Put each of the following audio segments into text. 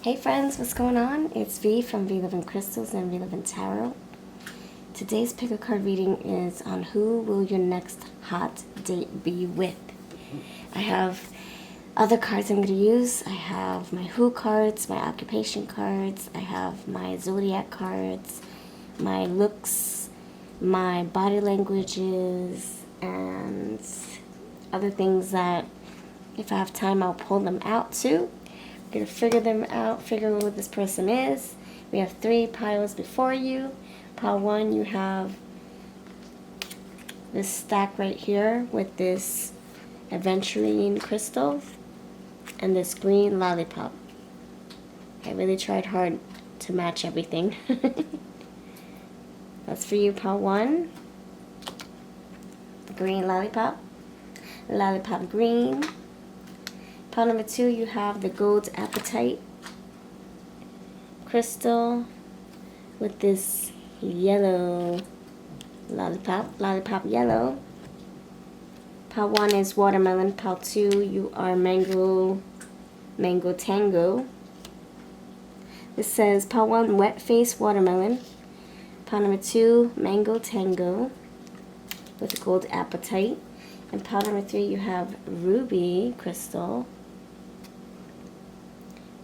Hey friends, what's going on? It's V from VLoveCrystals and VLoveTarot. Today's pick a card reading is on who will your next hot date be with. I have other cards I'm going to use. I have my who cards, my occupation cards, I have my zodiac cards, my looks, my body languages, and other things that if I have time I'll pull them out too. We're going to figure them out, figure out who this person is. We have 3 piles before you. Pile 1, you have this stack right here with this aventurine crystal and this green lollipop. I really tried hard to match everything. That's for you, pile 1. The green lollipop. Lollipop green. Pile number 2, you have the gold apatite crystal with this yellow lollipop yellow. Pile 1 is watermelon. Pile 2, you are mango tango. This says pile 1, wet face watermelon. Pile number 2, mango tango with gold apatite. And pile number 3, you have ruby crystal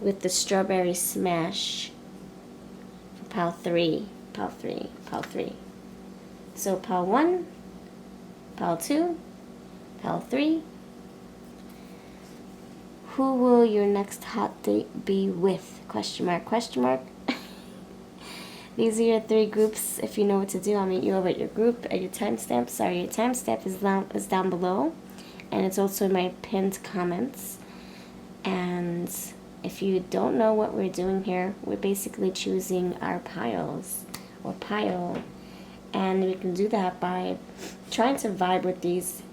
with the strawberry smash for pile 3. So pile 1, pile 2, pile 3. Who will your next hot date be with? Question mark, question mark. These are your 3 groups. If you know what to do, I'll meet you over at your group at your timestamp. Sorry, your timestamp is down below, and it's also in my pinned comments. And if you don't know what we're doing here, we're basically choosing our piles or pile, and we can do that by trying to vibe with these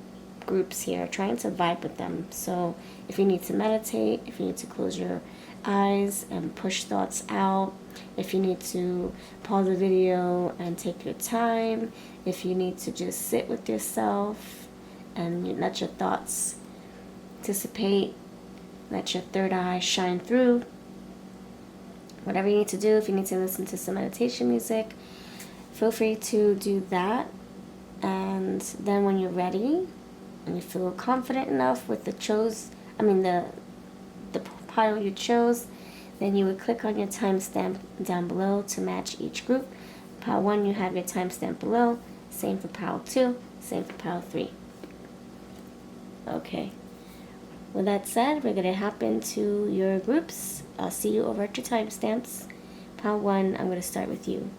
groups here, trying to vibe with them. So if you need to meditate, if you need to close your eyes and push thoughts out, if you need to pause the video and take your time, if you need to just sit with yourself and let your thoughts dissipate, let your third eye shine through, whatever you need to do. If you need to listen to some meditation music, feel free to do that. And then when you're ready and you feel confident enough with the pile you chose, then you would click on your timestamp down below to match each group. Pile 1, you have your timestamp below. Same for pile 2, same for pile 3. Okay. With that said, we're going to hop into your groups. I'll see you over at your timestamps. Pile 1, I'm going to start with you.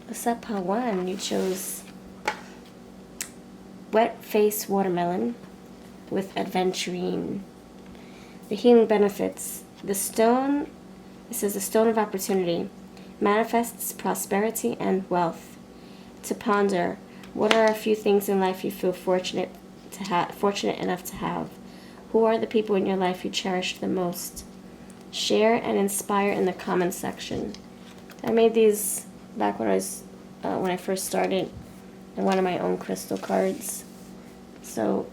What's up, pile 1? You chose wet face watermelon with aventurine. The healing benefits. The stone, it says the stone of opportunity, manifests prosperity and wealth. To ponder, what are a few things in life you feel fortunate enough to have? Who are the people in your life you cherish the most? Share and inspire in the comments section. I made these back when I first started in one of my own crystal cards. So,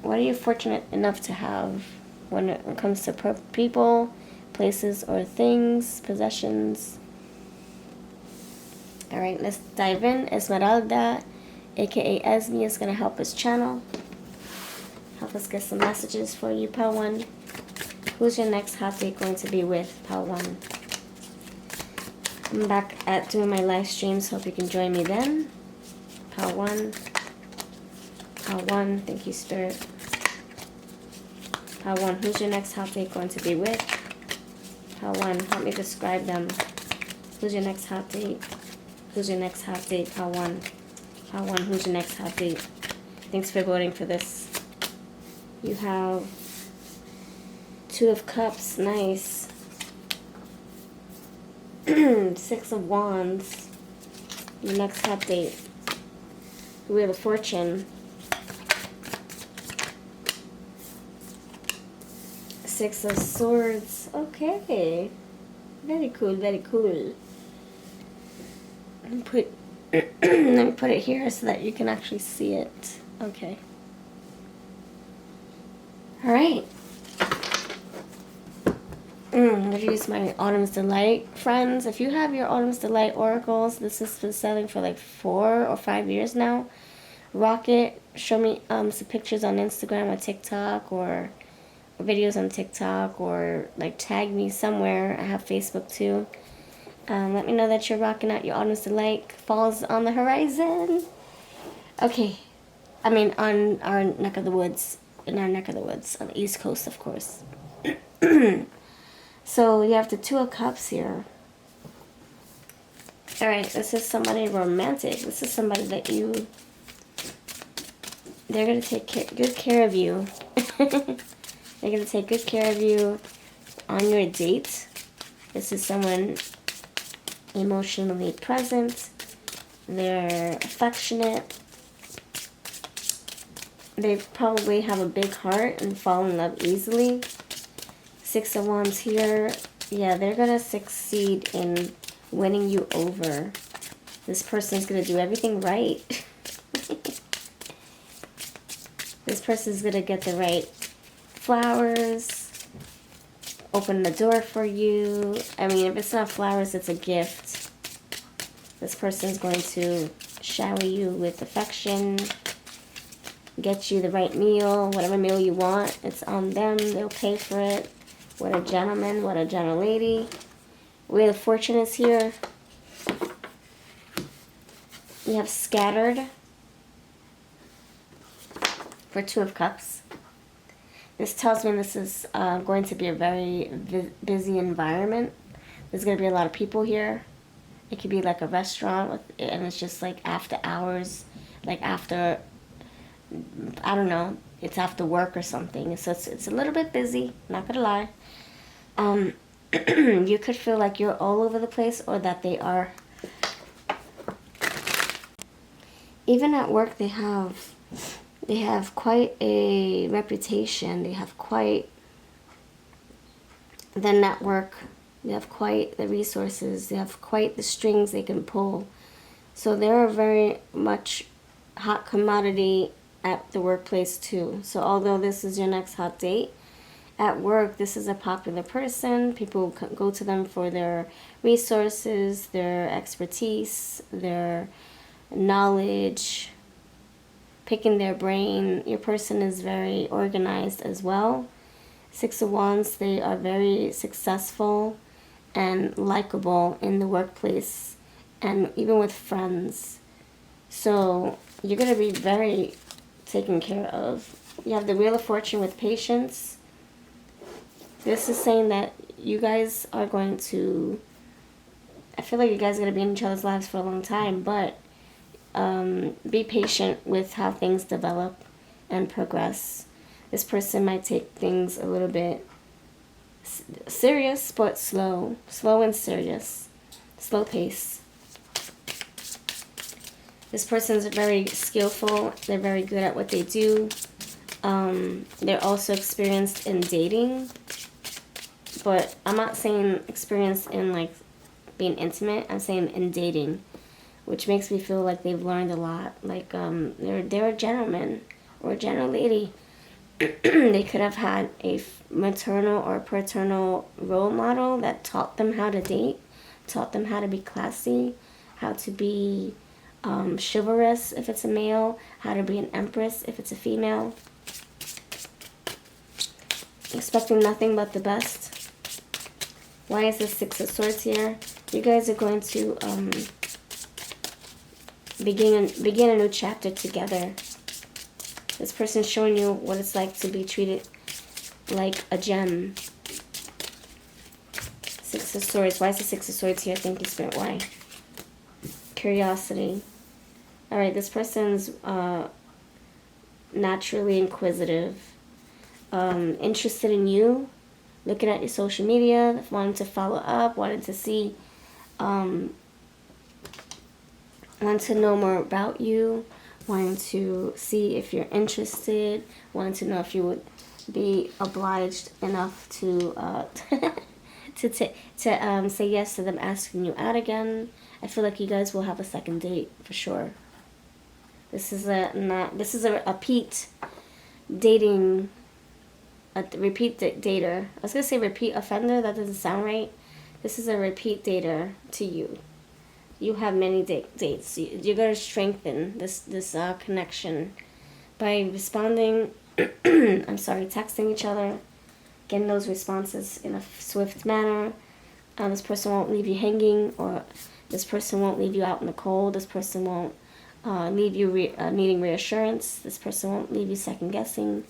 what are you fortunate enough to have when it comes to people, places, or things, possessions? Alright, let's dive in. Esmeralda, aka Esme, is going to help us channel. Help us get some messages for you, pile 1. Who's your next hot date going to be with, pile 1? I'm back at doing my live streams. Hope you can join me then. Pile 1. Pile 1. Thank you, Spirit. Pile 1. Who's your next hot date going to be with? Pile 1. Help me describe them. Who's your next hot date? Who's your next hot date? Pile 1. Pile 1. Who's your next hot date? Thanks for voting for this. You have 2 of Cups. Nice. 6 of Wands. Your next hot date. Wheel of Fortune. 6 of Swords. Okay. Very cool, very cool. Let me put it here so that you can actually see it. Okay. All right. I'm going to use my Autumn's Delight friends. If you have your Autumn's Delight oracles, this has been selling for like 4 or 5 years now. Rock it. Show me some pictures on Instagram or TikTok, or videos on TikTok, or like tag me somewhere. I have Facebook too. Let me know that you're rocking out your Autumn's Delight. Fall's on the horizon. Okay. I mean, on our neck of the woods. In our neck of the woods. On the East Coast, of course. So you have the Two of Cups here. Alright, this is somebody romantic. This is somebody that they're going to take good care of you. They're going to take good care of you on your date. This is someone emotionally present. They're affectionate. They probably have a big heart and fall in love easily. Six of Wands here. Yeah, they're going to succeed in winning you over. This person's going to do everything right. This person's going to get the right flowers, open the door for you. I mean, if it's not flowers, it's a gift. This person's going to shower you with affection, get you the right meal, whatever meal you want. It's on them. They'll pay for it. What a gentleman, what a gentle lady. Wheel of Fortune is here. You have Scattered for Two of Cups. This tells me this is going to be a very busy environment. There's going to be a lot of people here. It could be like a restaurant, and it's just like after hours, like after, I don't know, it's after work or something. So it's a little bit busy, not going to lie. You could feel like you're all over the place, or that they are. Even at work, they have quite a reputation. They have quite the network. They have quite the resources. They have quite the strings they can pull. So they're a very much hot commodity at the workplace too. So although this is your next hot date, at work, this is a popular person. People go to them for their resources, their expertise, their knowledge, picking their brain. Your person is very organized as well. Six of Wands, they are very successful and likable in the workplace and even with friends. So you're going to be very taken care of. You have the Wheel of Fortune with patience. This is saying that you guys are going to, I feel like you guys are going to be in each other's lives for a long time, but be patient with how things develop and progress. This person might take things a little bit serious, but slow and serious, slow pace. This person's very skillful. They're very good at what they do. They're also experienced in dating, but I'm not saying experienced in like being intimate. I'm saying in dating, which makes me feel like they've learned a lot. Like they're a gentleman or a gentle lady. They could have had a maternal or paternal role model that taught them how to date, taught them how to be classy, how to be chivalrous if it's a male, how to be an empress if it's a female. Expecting nothing but the best. Why is this Six of Swords here? You guys are going to begin a new chapter together. This person's showing you what it's like to be treated like a gem. Six of Swords. Why is the Six of Swords here? Thank you, Spirit. Why? Curiosity. Alright, this person's naturally inquisitive. Interested in you. Looking at your social media. Wanting to follow up. Wanting to see... want to know more about you. Wanting to see if you're interested, wanting to know if you would be obliged enough to say yes to them asking you out again. I feel like you guys will have a second date for sure. This is a Pete dating a repeat dater. I was going to say repeat offender. That doesn't sound right. This is a repeat dater to you. You have many dates. You're going to strengthen this connection by responding, I'm sorry, texting each other, getting those responses in a swift manner. This person won't leave you hanging, or this person won't leave you out in the cold. This person won't leave you needing reassurance. This person won't leave you second guessing.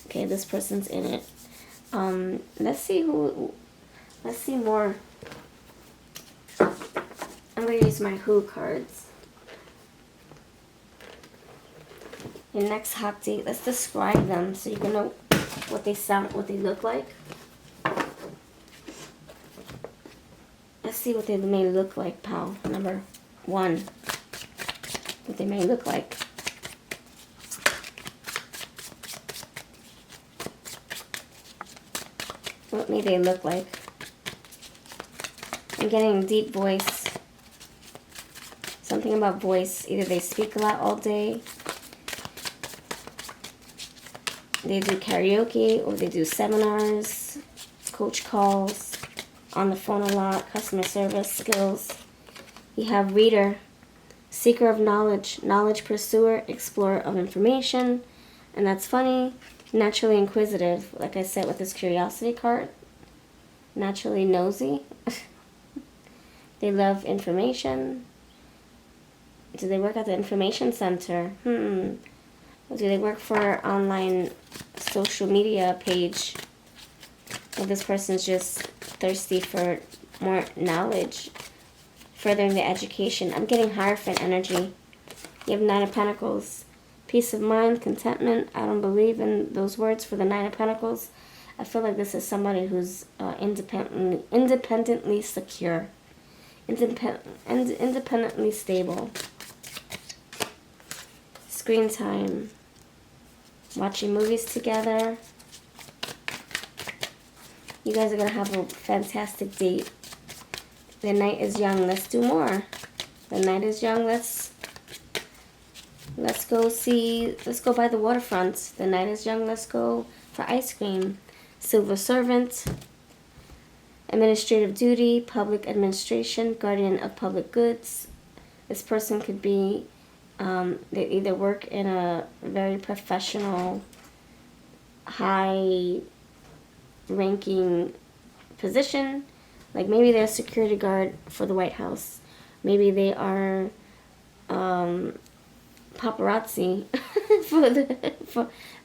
Okay, this person's in it. Let's see more. I'm going to use my Who cards. Your next hot date, let's describe them so you can know what they sound, what they look like. Let's see what they may look like, pal. Number 1. What they may look like. What may they look like? I'm getting deep voice. Something about voice. Either they speak a lot all day, they do karaoke, or they do seminars, coach calls, on the phone a lot, customer service skills. You have reader, seeker of knowledge, knowledge pursuer, explorer of information, and that's funny. Naturally inquisitive, like I said with this curiosity card. Naturally nosy. They love information. Do they work at the information center? Do they work for an online social media page? Or this person's just thirsty for more knowledge, furthering the education. I'm getting Hierophant energy. You have 9 of Pentacles. Peace of mind, contentment. I don't believe in those words for the 9 of Pentacles. I feel like this is somebody who's independently secure. Independently stable. Screen time. Watching movies together. You guys are going to have a fantastic date. The night is young. Let's do more. The night is young. Let's go by the waterfront. The night is young. Let's go for ice cream. Silver servant. Administrative duty. Public administration. Guardian of public goods. This person could be, they either work in a very professional, high ranking position, like maybe they're a security guard for the White House, maybe they are paparazzi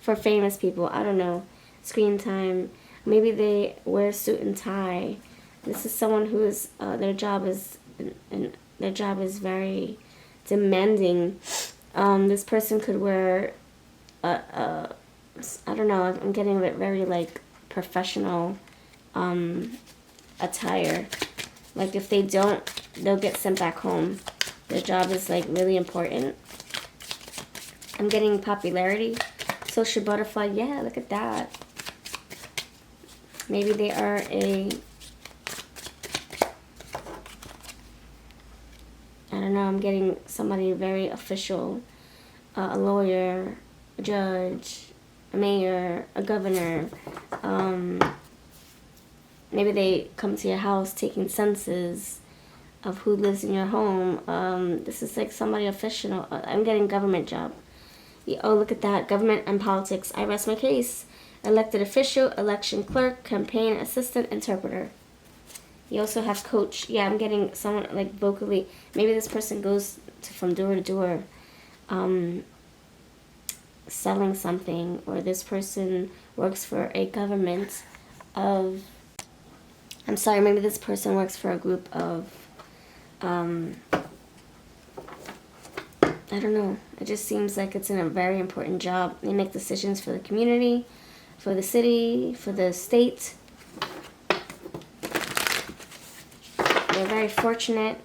for famous people, I don't know. Screen time, maybe they wear a suit and tie. This is someone who is their job is very demanding. This person could wear I don't know, I'm getting a very like professional attire. Like if they don't, they'll get sent back home. Their job is like really important. I'm getting popularity. Social butterfly, yeah, look at that. Maybe they are I don't know, I'm getting somebody very official. A lawyer, a judge, a mayor, a governor. Maybe they come to your house taking census of who lives in your home. This is like somebody official. I'm getting government job. Oh, look at that. Government and politics. I rest my case. Elected official, election clerk, campaign assistant, interpreter. You also have coach. Yeah, I'm getting someone like vocally. Maybe this person goes from door to door selling something, or this person works for a government of, I'm sorry, maybe this person works for a group of, I don't know. It just seems like it's in a very important job. They make decisions for the community, for the city, for the state. They're very fortunate.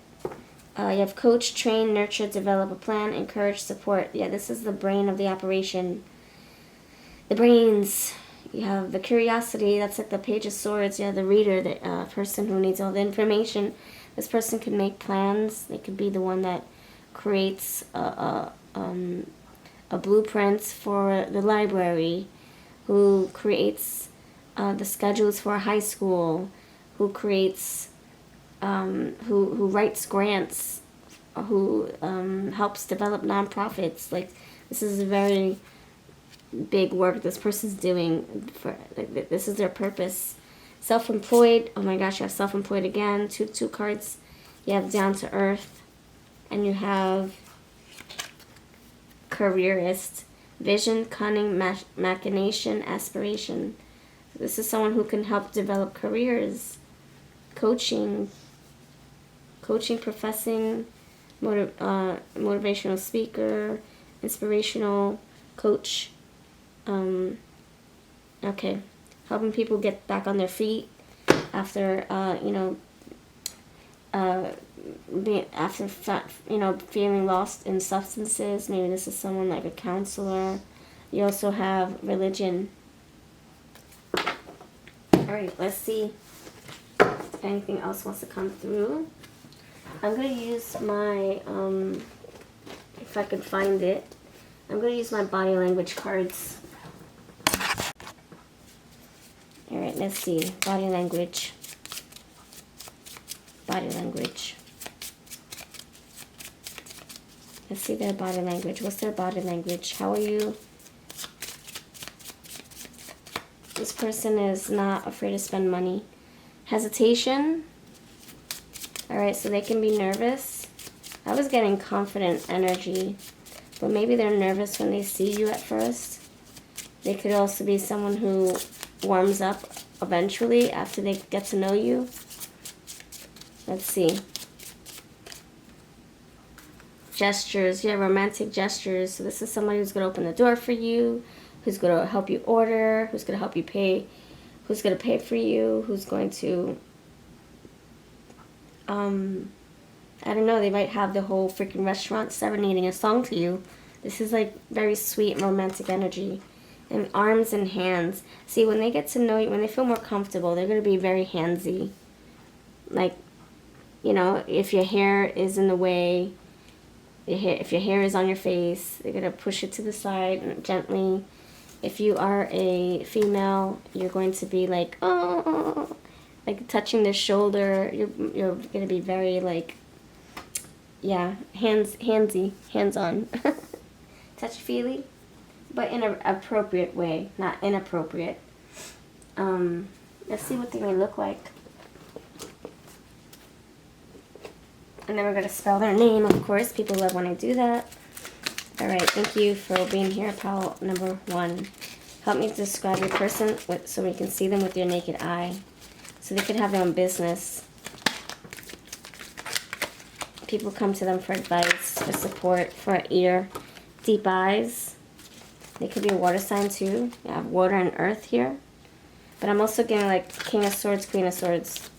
You have coach, train, nurture, develop a plan, encourage, support. Yeah, this is the brain of the operation. The brains. You have the curiosity. That's like the Page of Swords. You have the reader, the person who needs all the information. This person can make plans. They could be the one that creates a blueprint for the library, who creates the schedules for a high school, who creates, who writes grants, who helps develop nonprofits. Like, this is a very big work this person's doing. This is their purpose. Self-employed. Oh my gosh, you have self-employed again. Two cards. You have down to earth, and you have careerist. Vision, cunning, machination, aspiration. This is someone who can help develop careers. Coaching, professing, motivational speaker, inspirational coach. Okay, helping people get back on their feet after, feeling lost in substances. Maybe this is someone like a counselor. You also have religion. Alright, let's see if anything else wants to come through. I'm going to use my, if I can find it, I'm going to use my body language cards. Alright, let's see. Body language. Body language. Let's see their body language. What's their body language? How are you? This person is not afraid to spend money. Hesitation. Alright, so they can be nervous. I was getting confident energy, but maybe they're nervous when they see you at first. They could also be someone who warms up eventually after they get to know you. Let's see. Gestures. Yeah, romantic gestures. So this is somebody who's going to open the door for you, who's going to help you order, who's going to help you pay, who's going to pay for you, who's going to, I don't know, they might have the whole freaking restaurant serenading a song to you. This is like very sweet and romantic energy. And arms and hands. See, when they get to know you, when they feel more comfortable, they're going to be very handsy. Like, you know, if your hair is in the way, if your hair is on your face, they're going to push it to the side and gently. If you are a female, you're going to be like, oh, like touching their shoulder. You're going to be very like, yeah, handsy, hands-on. Touchy-feely, but in an appropriate way, not inappropriate. Let's see what they may look like. And then we're going to spell their name, of course. People love when I do that. Alright, thank you for being here, pal number 1. Help me describe your person so we can see them with your naked eye. So they could have their own business. People come to them for advice, for support, for an ear. Deep eyes. They could be a water sign too. You have water and earth here. But I'm also getting like King of Swords, Queen of Swords.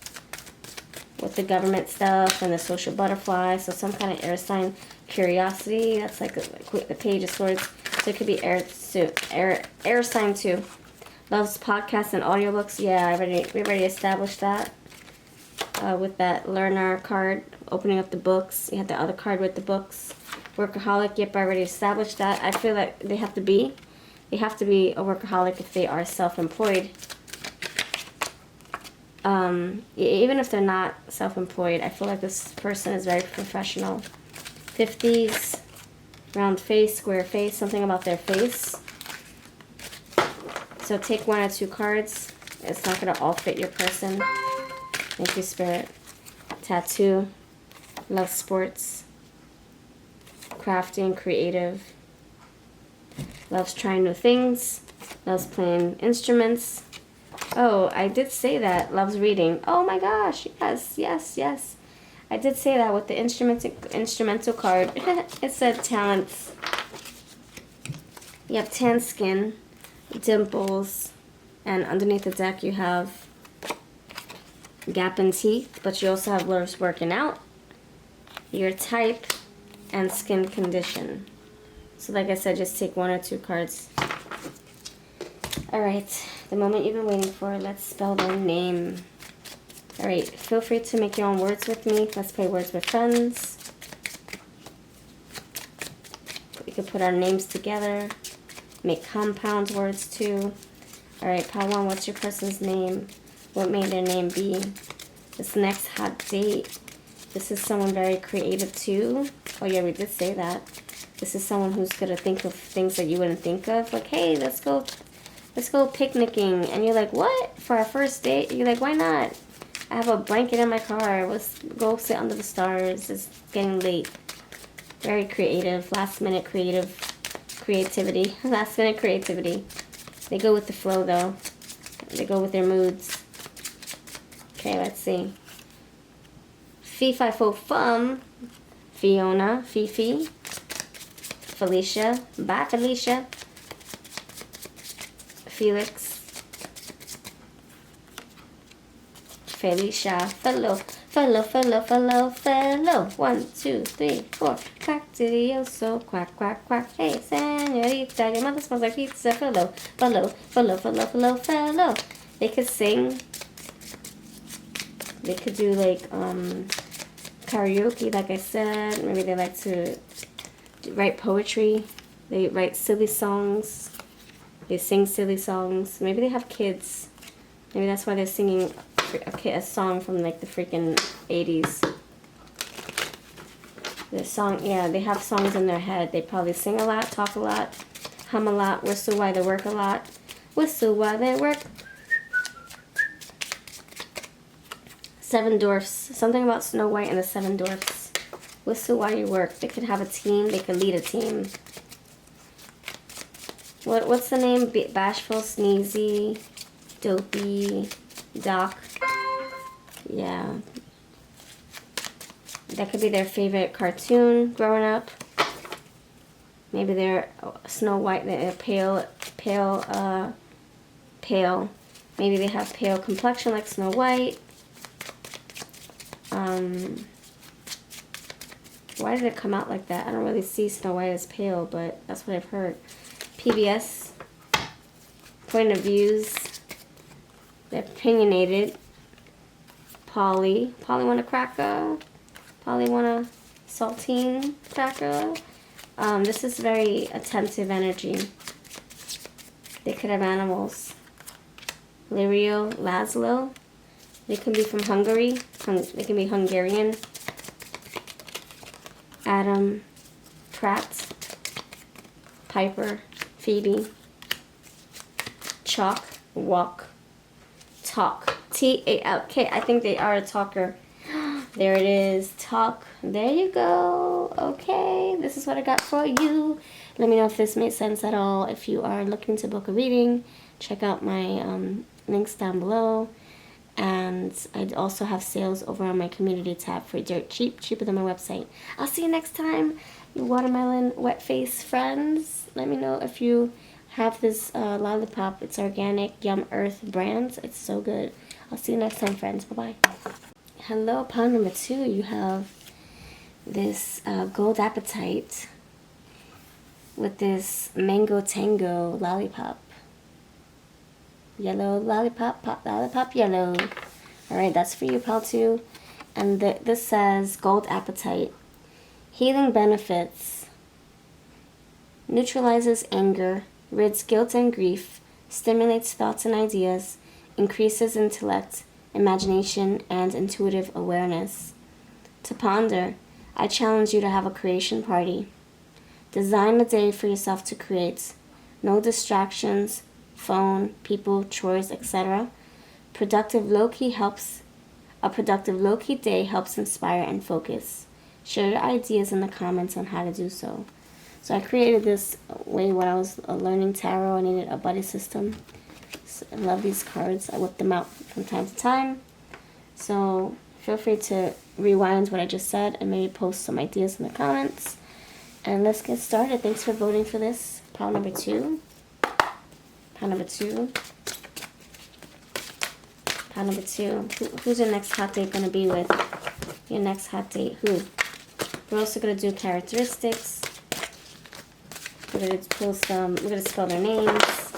With the government stuff and the social butterfly. So some kind of air sign. Curiosity. That's like the Page of Swords. So it could be air sign too. Loves podcasts and audiobooks. Yeah, we already established that. With that learner card. Opening up the books. You had the other card with the books. Workaholic. Yep, I already established that. I feel like they have to be a workaholic if they are self-employed. Even if they're not self-employed, I feel like this person is very professional. 50s, round face, square face, something about their face. So take 1 or 2 cards. It's not going to all fit your person. Thank you, Spirit. Tattoo. Love sports. Crafting, creative. Loves trying new things. Loves playing instruments. Oh, I did say that. Loves reading. Oh my gosh. Yes, yes, yes. I did say that with the instrumental card. It said talents. You have tan skin, dimples, and underneath the deck you have gap in teeth, but you also have loves working out, your type, and skin condition. So like I said, just take 1 or 2 cards. Alright, the moment you've been waiting for. Let's spell their name. Alright, feel free to make your own words with me. Let's play words with friends. We could put our names together. Make compound words too. All right, pile 1, what's your person's name? What may their name be? This next hot date. This is someone very creative too. Oh yeah, we did say that. This is someone who's gonna think of things that you wouldn't think of. Like, hey, let's go picnicking. And you're like, what? For our first date? You're like, why not? I have a blanket in my car. Let's go sit under the stars. It's getting late. Very creative. Last minute creativity. Last minute creativity. They go with the flow though. They go with their moods. Okay, let's see. Fee Fi Fo Fum. Fiona. Fifi. Felicia. Bye, Felicia. Felix. Felicia. Fellow. 1, 2, 3, 4. Quacktilioso. Quack, quack, quack. Hey, senorita. Your mother smells like pizza. Fellow. They could sing. They could do like karaoke, like I said. Maybe they like to write poetry. They write silly songs. They sing silly songs. Maybe they have kids. Maybe that's why they're singing a song from like the freaking 80s. The song, yeah, they have songs in their head. They probably sing a lot, talk a lot, hum a lot, whistle while they work a lot. Whistle while they work. 7 Dwarfs. Something about Snow White and the 7 Dwarfs. Whistle while you work. They could have a team. They could lead a team. What's the name? Bashful, Sneezy, Dopey, Doc. Yeah. That could be their favorite cartoon growing up. Maybe they're Snow White. They're pale. Maybe they have pale complexion like Snow White. Why did it come out like that? I don't really see Snow White as pale, but that's what I've heard. PBS, point of views, they're opinionated. Polly want a cracker. Polly want a saltine cracker. This is very attentive energy. They could have animals. Lirio, Laszlo. They could be from Hungary. They can be Hungarian. Adam, Pratt, Piper, Phoebe, Chalk, Walk, Talk, T-A-L-K. I think they are a talker. There it is, talk. There you go. Okay, this is what I got for you. Let me know if this made sense at all. If you are looking to book a reading, check out my links down below. And I also have sales over on my community tab for dirt cheap, cheaper than my website. I'll see you next time, you watermelon wet face friends. Let me know if you have this lollipop. It's organic, Yum Earth brand. It's so good. I'll see you next time, friends. Bye-bye. Hello, pile number 2. You have this Gold Appetite with this Mango Tango lollipop. Yellow lollipop, pop lollipop, yellow. Alright, that's for you, pile 2. And this says Gold Appetite. Healing benefits. Neutralizes anger, rids guilt and grief, stimulates thoughts and ideas, increases intellect, imagination, and intuitive awareness. To ponder, I challenge you to have a creation party. Design a day for yourself to create. No distractions, phone, people, chores, etc. A productive low-key day helps inspire and focus. Share your ideas in the comments on how to do so. So I created this way when I was learning tarot. I needed a buddy system. So I love these cards. I whip them out from time to time. So feel free to rewind what I just said and maybe post some ideas in the comments. And let's get started. Thanks for voting for this. Pile number 2. Pile number 2. Pile number 2. Who's your next hot date going to be with? Your next hot date. Who? We're also going to do characteristics. We're going to pull some. We're going to spell their names.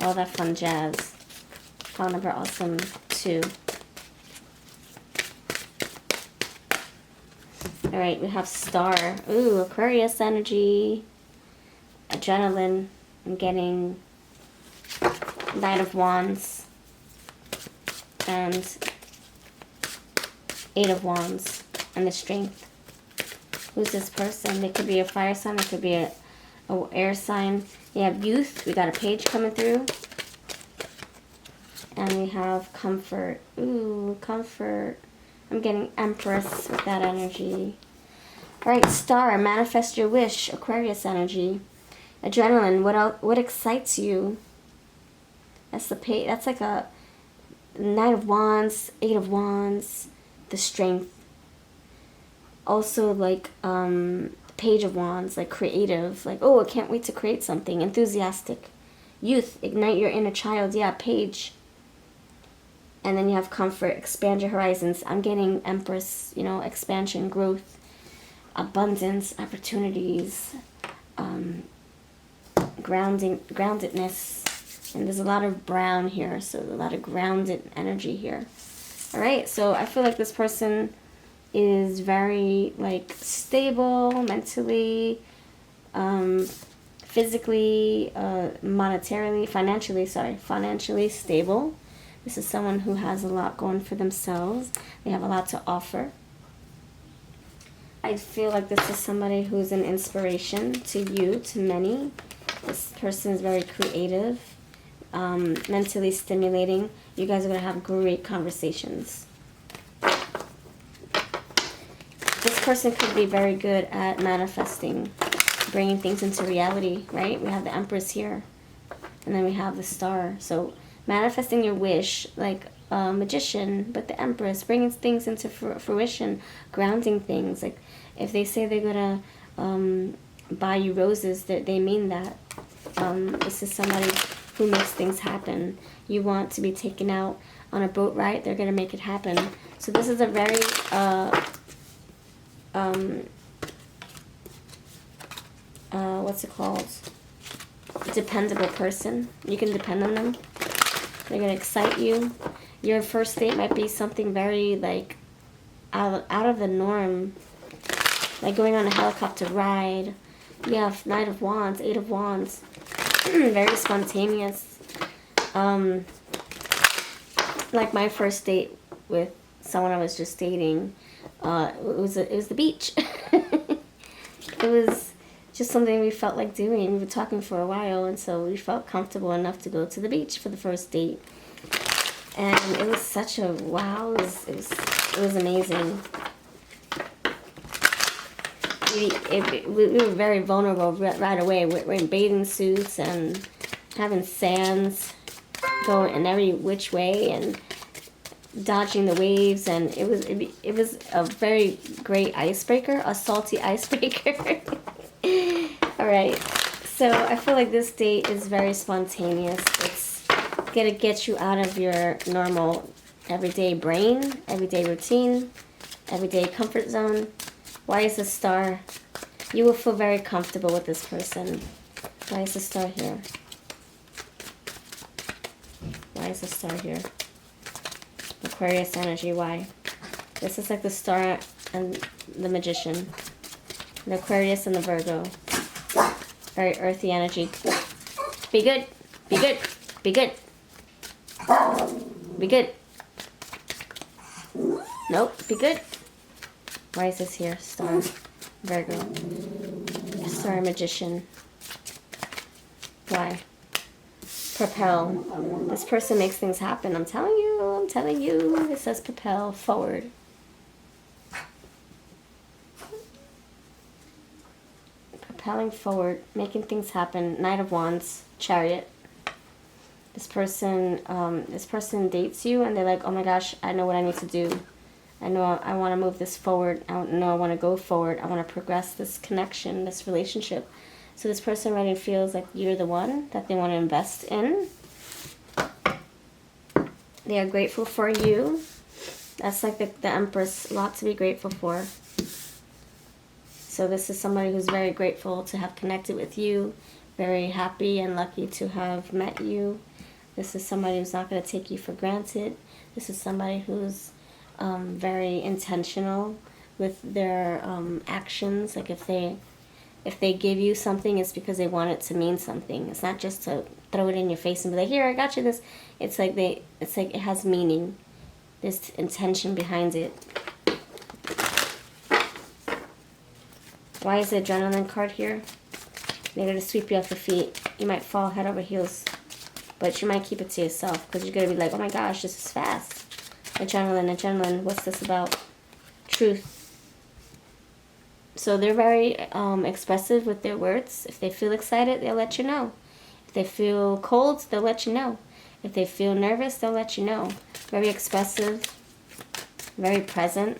All that fun jazz. Pile number awesome 2. Alright, we have Star. Ooh, Aquarius energy. Adrenaline. I'm getting Knight of Wands, and Eight of Wands, and the Strength. Who's this person? It could be a fire sign. It could be a air sign. We have Youth. We got a page coming through. And we have Comfort. Ooh, Comfort. I'm getting Empress with that energy. Alright, Star. Manifest your wish. Aquarius energy. Adrenaline. What excites you? That's the page. That's like a Knight of Wands, Eight of Wands, the Strength. Also like Page of Wands, like creative, like, oh, I can't wait to create something. Enthusiastic. Youth, ignite your inner child. Yeah, Page. And then you have Comfort, expand your horizons. I'm getting Empress, you know, expansion, growth, abundance, opportunities, groundedness. And there's a lot of brown here, so a lot of grounded energy here. All right, so I feel like this person is very, like, stable mentally, physically, monetarily, financially stable. This is someone who has a lot going for themselves. They have a lot to offer. I feel like this is somebody who's an inspiration to you, to many. This person is very creative, mentally stimulating. You guys are going to have great conversations. This person could be very good at manifesting, bringing things into reality, right? We have the Empress here, and then we have the Star. So manifesting your wish, like a magician, but the Empress, bringing things into fruition, grounding things. Like if they say they're going to buy you roses, that they mean that. This is somebody who makes things happen. You want to be taken out on a boat ride, they're going to make it happen. So this is a very... what's it called? Dependable person. You can depend on them. They're gonna excite you. Your first date might be something very like out of the norm, like going on a helicopter ride. You have Knight of Wands, Eight of Wands, very spontaneous. Like my first date with someone I was just dating. It was the beach. It was just something we felt like doing. We were talking for a while, and so we felt comfortable enough to go to the beach for the first date. And it was such a wow. It was amazing. We were very vulnerable right away. We're in bathing suits and having sands going in every which way and dodging the waves, and it was a very great icebreaker, a salty icebreaker. All right, so I feel like this date is very spontaneous. It's gonna get you out of your normal everyday brain, everyday routine, everyday comfort zone. Why is the Star? You will feel very comfortable with this person. Why is the Star here? Why is the Star here? Aquarius energy, why? This is like the Star and the Magician. The Aquarius and the Virgo. Very earthy energy. Be good. Be good. Be good. Be good. Nope. Be good. Why is this here? Star. Virgo. Star Magician. Why? Propel. This person makes things happen. I'm telling you. I'm telling you. It says propel forward. Propelling forward, making things happen. Knight of Wands, Chariot. This person dates you, and they're like, oh my gosh, I know what I need to do. I know I want to move this forward. I know I want to go forward. I want to progress this connection, this relationship. So this person already feels like you're the one that they want to invest in. They are grateful for you. That's like the Empress, a lot to be grateful for. So this is somebody who's very grateful to have connected with you, very happy and lucky to have met you. This is somebody who's not going to take you for granted. This is somebody who's very intentional with their actions. Like if they If they give you something, it's because they want it to mean something. It's not just to throw it in your face and be like, here, I got you this. It's like it has meaning. There's intention behind it. Why is the adrenaline card here? They're going to sweep you off your feet. You might fall head over heels. But you might keep it to yourself. Because you're going to be like, oh my gosh, this is fast. Adrenaline. What's this about? Truth. So they're very expressive with their words. If they feel excited, they'll let you know. If they feel cold, they'll let you know. If they feel nervous, they'll let you know. Very expressive. Very present.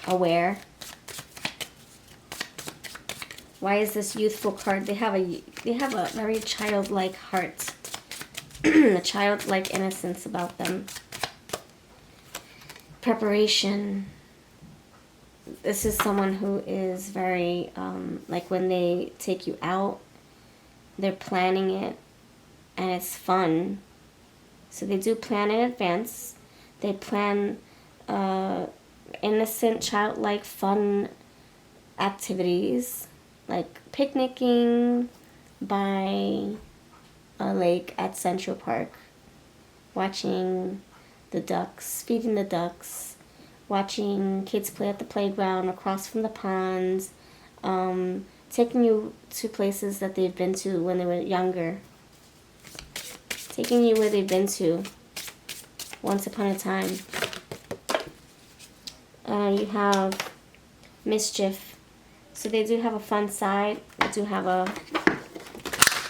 Aware. Why is this youthful card? They have a very childlike heart. A childlike innocence about them. Preparation. This is someone who is very, like when they take you out, they're planning it, and it's fun. So they do plan in advance. They plan innocent, childlike, fun activities, like picnicking by a lake at Central Park, watching the ducks, feeding the ducks, watching kids play at the playground across from the ponds, taking you to places that they've been to when they were younger, taking you where they've been to once upon a time. You have mischief. So they do have a fun side. They do have a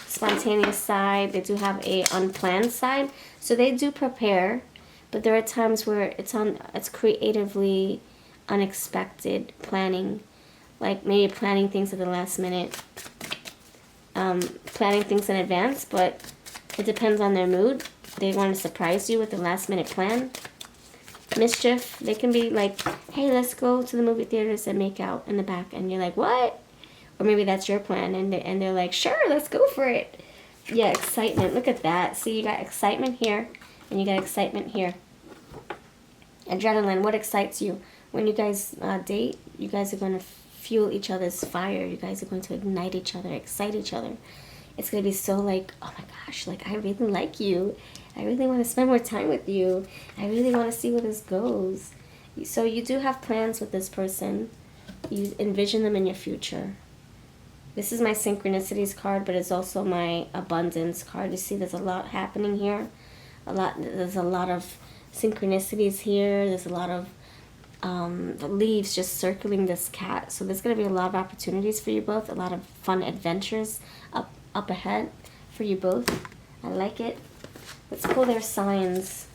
spontaneous side. They do have a unplanned side. So they do prepare, but there are times where it's creatively unexpected planning, like maybe planning things at the last minute, planning things in advance, but it depends on their mood. They want to surprise you with a last minute plan. Mischief, they can be like, hey, let's go to the movie theaters and make out in the back, and you're like, what? Or maybe that's your plan, and they're like, sure, let's go for it. Yeah, excitement. Look at that. See, you got excitement here, and you got excitement here. Adrenaline, what excites you? When you guys date, you guys are going to fuel each other's fire. You guys are going to ignite each other, excite each other. It's going to be so like, oh my gosh, like I really like you. I really want to spend more time with you. I really want to see where this goes. So you do have plans with this person. You envision them in your future. This is my synchronicities card, but it's also my abundance card. You see, there's a lot happening here. There's a lot of synchronicities here. There's a lot of leaves just circling this cat. So there's going to be a lot of opportunities for you both. A lot of fun adventures up ahead for you both. I like it. Let's pull their signs.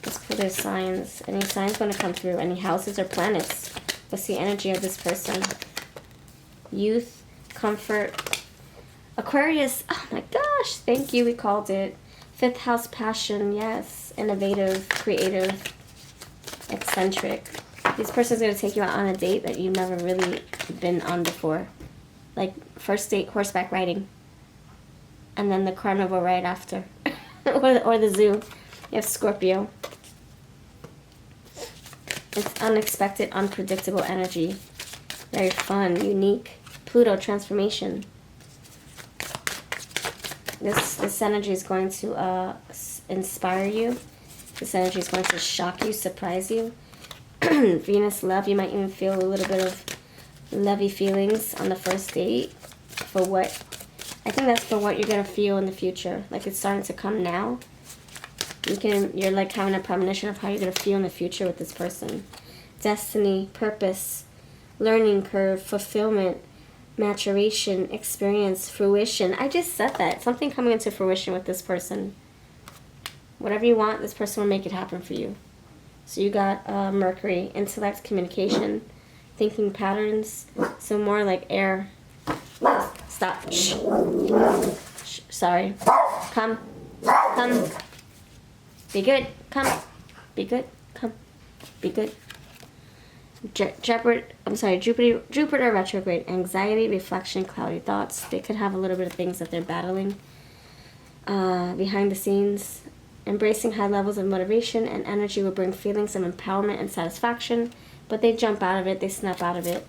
Let's pull their signs. Any signs going to come through? Any houses or planets? What's the energy of this person? Youth, comfort, Aquarius. Oh my gosh, thank you. We called it. 5th house, passion. Yes, innovative, creative, eccentric. This person's going to take you out on a date that you've never really been on before. Like first date, horseback riding. And then the carnival right after. or the zoo. You have Scorpio. It's unexpected, unpredictable energy. Very fun, unique. Pluto, transformation. This energy is going to inspire you. This energy is going to shock you, surprise you. Venus, love. You might even feel a little bit of lovey feelings on the first date. For what? I think that's for what you're going to feel in the future. Like it's starting to come now. You're like having a premonition of how you're going to feel in the future with this person. Destiny, purpose, learning curve, fulfillment, maturation, experience, fruition. I just said that. Something coming into fruition with this person. Whatever you want, this person will make it happen for you. So you got Mercury, intellect, communication, thinking patterns. So more like air. Stop. Shh. Shh. Sorry. Come. Come. Be good. Come. Be good. Come. Be good. Jupiter retrograde. Anxiety, reflection, cloudy thoughts. They could have a little bit of things that they're battling behind the scenes. Embracing high levels of motivation and energy will bring feelings of empowerment and satisfaction, but they jump out of it. They snap out of it.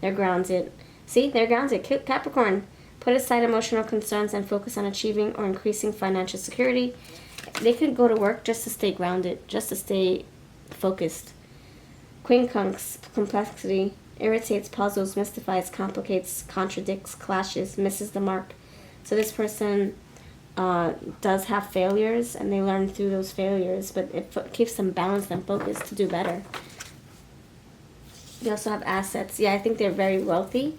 They're grounded. See, they're grounded. Capricorn, put aside emotional concerns and focus on achieving or increasing financial security. They could go to work just to stay grounded, just to stay focused. Quincunx, complexity, irritates, puzzles, mystifies, complicates, contradicts, clashes, misses the mark. So this person does have failures, and they learn through those failures, but it keeps them balanced and focused to do better. They also have assets. Yeah, I think they're very wealthy.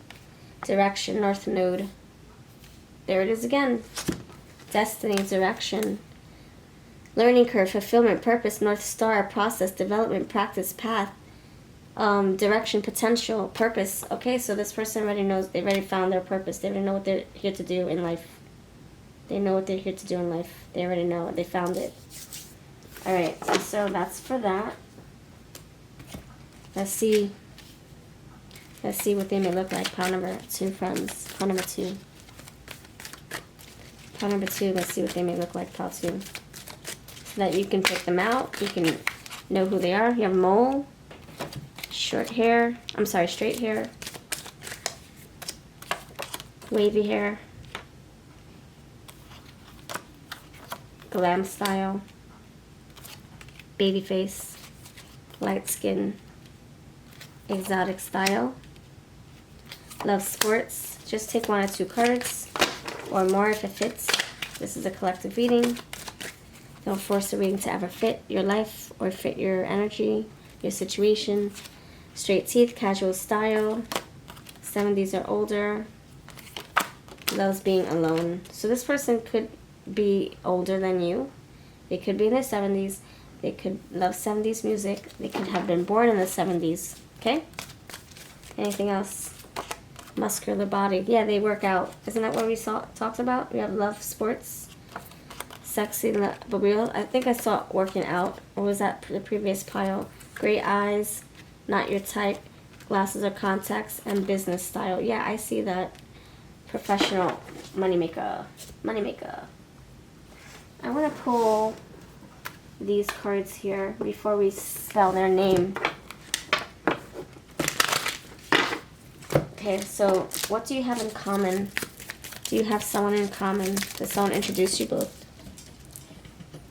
Direction, North Node. There it is again. Destiny, direction. Learning curve, fulfillment, purpose, North Star, process, development, practice, path. Direction, potential, purpose. Okay, so this person already knows, they already found their purpose. They already know what they're here to do in life. They know what they're here to do in life. They already know. They found it. Alright, so that's for that. Let's see what they may look like. Pile number 2, friends. Pile number 2. Pile number 2, let's see what they may look like. Pile 2. So that you can pick them out. You can know who they are. You have mole. Short hair. I'm sorry, straight hair. Wavy hair. Glam style. Baby face. Light skin. Exotic style. Love sports. Just take 1 or 2 cards or more if it fits. This is a collective reading. Don't force the reading to ever fit your life or fit your energy, your situation. Straight teeth, casual style. 70s or older. Loves being alone. So this person could be older than you. They could be in their 70s. They could love 70s music. They could have been born in the 70s. Okay? Anything else? Muscular body. Yeah, they work out. Isn't that what we talked about? We have love sports. Sexy, but I think I saw working out. Or was that the previous pile? Gray eyes, not your type, glasses or contacts, and business style. Yeah, I see that. Professional moneymaker. Moneymaker. I want to pull these cards here before we spell their name. Okay, so what do you have in common? Do you have someone in common? Does someone introduce you both?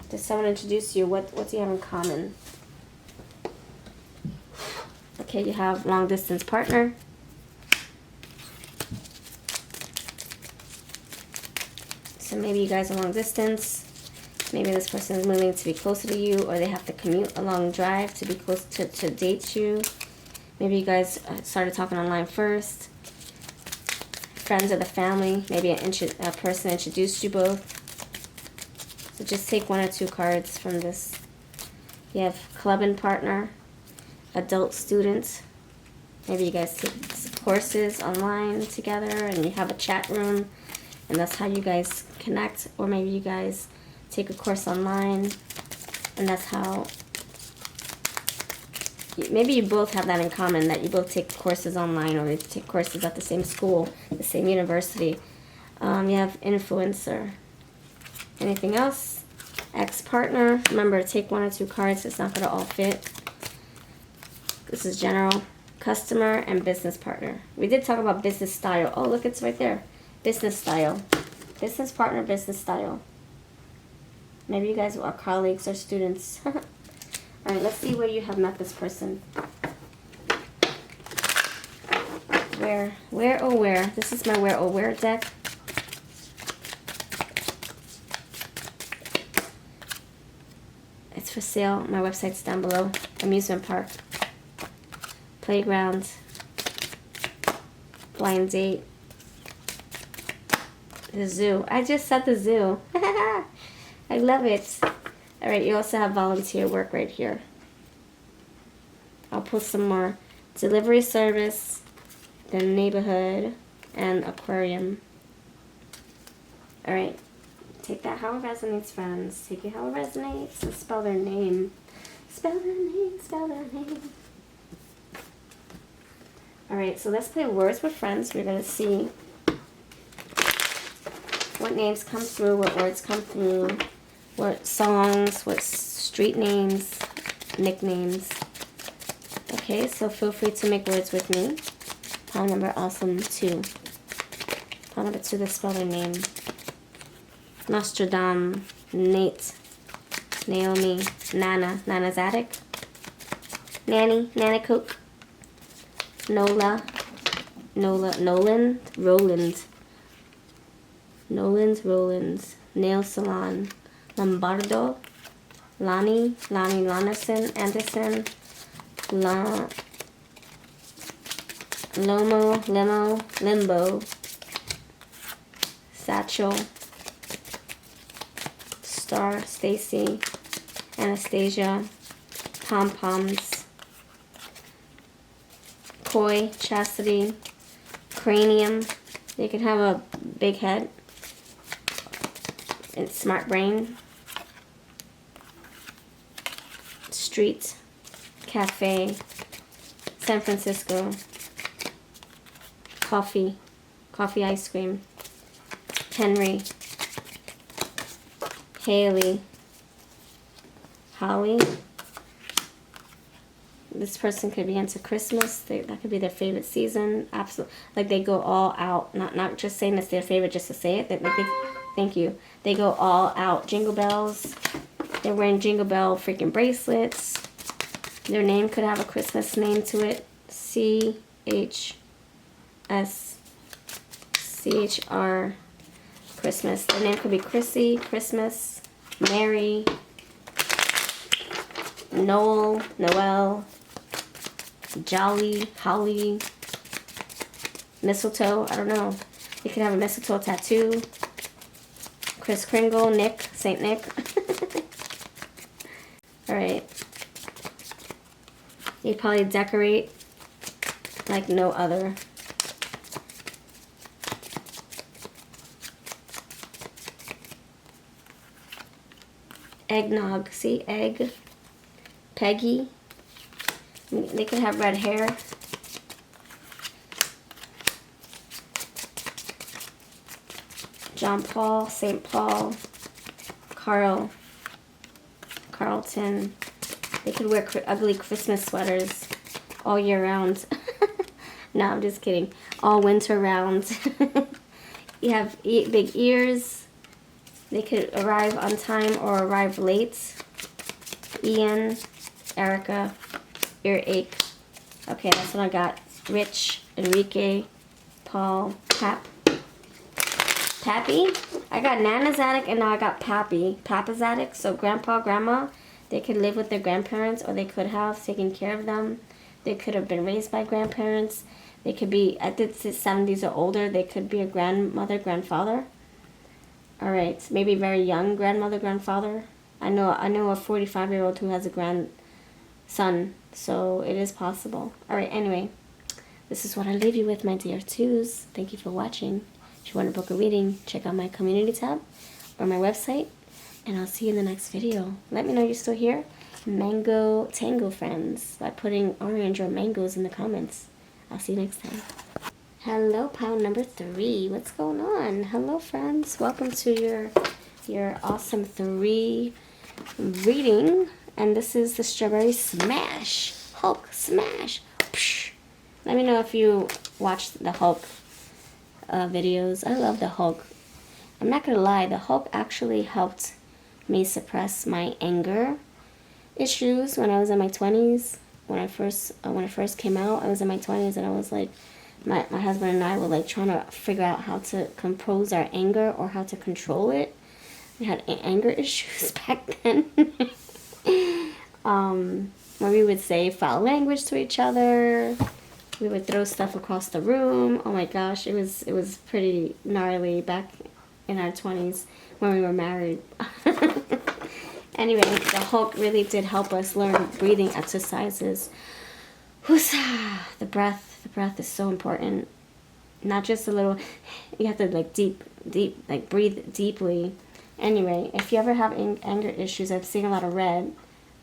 Does someone introduce you? What do you have in common? Okay, you have long distance partner. So maybe you guys are long distance. Maybe this person is moving to be closer to you, or they have to commute a long drive to be close to date you. Maybe you guys started talking online first. Friends of the family. Maybe a person introduced you both. So just take 1 or 2 cards from this. You have club and partner. Adult student. Maybe you guys take courses online together and you have a chat room. And that's how you guys connect. Or maybe you guys take a course online. And that's how... Maybe you both have that in common, that you both take courses online or you take courses at the same school, the same university. You have influencer. Anything else? Ex-partner. Remember, take 1 or 2 cards. It's not going to all fit. This is general. Customer and business partner. We did talk about business style. Oh, look, it's right there. Business style. Business partner, business style. Maybe you guys are colleagues or students. Alright, let's see where you have met this person. Where, oh where. This is my where, oh where deck. It's for sale. My website's down below. Amusement park. Playground. Blind date. The zoo. I just said the zoo. I love it. Alright, you also have volunteer work right here. I'll put some more. Delivery service, the neighborhood, and aquarium. Alright, take that how it resonates, friends. Take it how it resonates and spell their name. Spell their name, spell their name. Alright, so let's play words with friends. We're going to see what names come through, what words come through. What songs, what street names, nicknames. Okay, so feel free to make words with me. Pile number awesome 2. Pile number 2, the speller name. Nostradam, Nate, Naomi, Nana, Nana's Attic, Nanny, Nana Coke, Nola, Nolan, Roland, Nail Salon, Lombardo, Lonnie, Anderson, Limo, Limbo, Satchel, Star, Stacy, Anastasia, Pom Poms, Koi, Chastity, Cranium. They could have a big head. It's Smart Brain, Street, Cafe, San Francisco, Coffee Ice Cream, Henry, Haley, Holly. This person could be into Christmas. That could be their favorite season. Absolutely, like they go all out. Not just saying it's their favorite just to say it. Thank you. They go all out. Jingle bells. They're wearing Jingle Bell freaking bracelets. Their name could have a Christmas name to it. CHR Christmas. Their name could be Chrissy, Christmas, Mary, Noel, Jolly, Holly, Mistletoe. I don't know. You could have a mistletoe tattoo. Kris Kringle, Nick, Saint Nick. Alright. You probably decorate like no other. Eggnog. See? Egg. Peggy. They could have red hair. John Paul, St. Paul, Carlton. They could wear ugly Christmas sweaters all year round. No, I'm just kidding. All winter round. You have big ears. They could arrive on time or arrive late. Ian, Erica, earache. Okay, that's what I got. Rich, Enrique, Paul, Pappy. I got Nana's Attic and now I got Papa's Attic. So grandpa, grandma, they could live with their grandparents or they could have taken care of them. They could have been raised by grandparents. They could be at the 70s or older. They could be a grandmother, grandfather. All right, maybe very young grandmother, grandfather. I know a 45-year-old who has a grandson, so it is possible. All right, anyway, this is what I leave you with, my dear twos. Thank you for watching. If you want to book a reading, check out my community tab or my website, and I'll see you in the next video. Let me know you're still here. Mango Tango Friends by putting orange or mangoes in the comments. I'll see you next time. Hello, pound number 3. What's going on? Hello, friends. Welcome to your awesome 3 reading, and this is the Strawberry Smash. Hulk Smash. Psh. Let me know if you watched the Hulk videos. I love the Hulk. I'm not gonna lie, the Hulk actually helped me suppress my anger issues when I was in my 20s. When I first came out, I was in my 20s, and I was like, my husband and I were like trying to figure out how to compose our anger or how to control it. We had anger issues back then. When we would say foul language to each other, we would throw stuff across the room. Oh my gosh, it was pretty gnarly back in our 20s when we were married. Anyway, the Hulk really did help us learn breathing exercises. The breath is so important. Not just a little, you have to like deep, like breathe deeply. Anyway, if you ever have anger issues, I've seen a lot of red.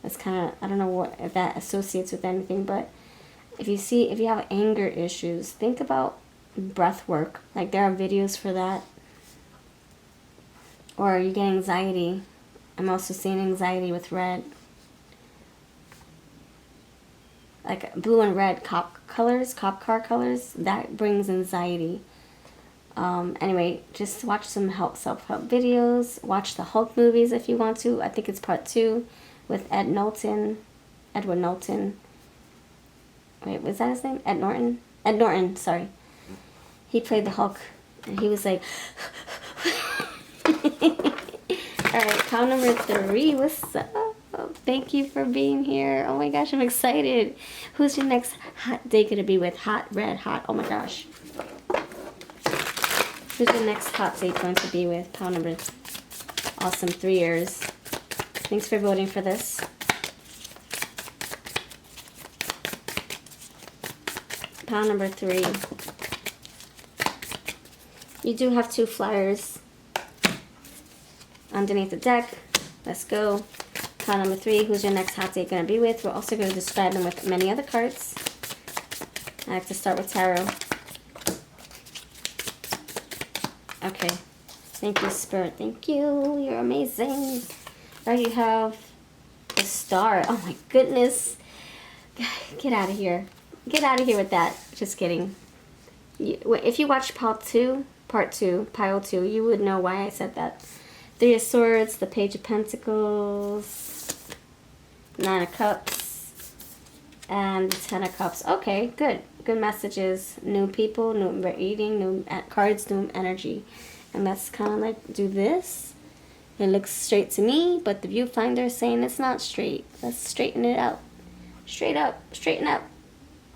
That's kind of, I don't know if that associates with anything, but if you have anger issues, think about breath work. Like there are videos for that. Or you get anxiety. I'm also seeing anxiety with red. like blue and red cop car colors, that brings anxiety. Anyway, just watch some self-help videos. Watch the Hulk movies if you want to. I think it's part 2 with Edward Norton. Wait, was that his name? Ed Norton, sorry. He played the Hulk, and he was like... Alright, count number 3. What's up? Thank you for being here. Oh my gosh, I'm excited. Who's your next hot date gonna be with? Hot, red, hot. Oh my gosh. Who's your next hot date going to be with? Pile number... Awesome, 3 years. Thanks for voting for this. Pile number 3. You do have 2 flyers underneath the deck. Let's go. Pile number 3. Who's your next hot date going to be with? We're also going to describe them with many other cards. I like to start with tarot. Okay. Thank you, Spirit. Thank you. You're amazing. Right, you have the Star. Oh my goodness. Get out of here. Get out of here with that. Just kidding. If you watch part 2, pile 2, you would know why I said that. 3 of Swords, the Page of Pentacles, 9 of Cups, and the 10 of Cups. Okay, good. Good messages. New people, new reading, new cards, new energy. And that's kind of like, do this. It looks straight to me, but the viewfinder is saying it's not straight. Let's straighten it out. Straight up. Straighten up.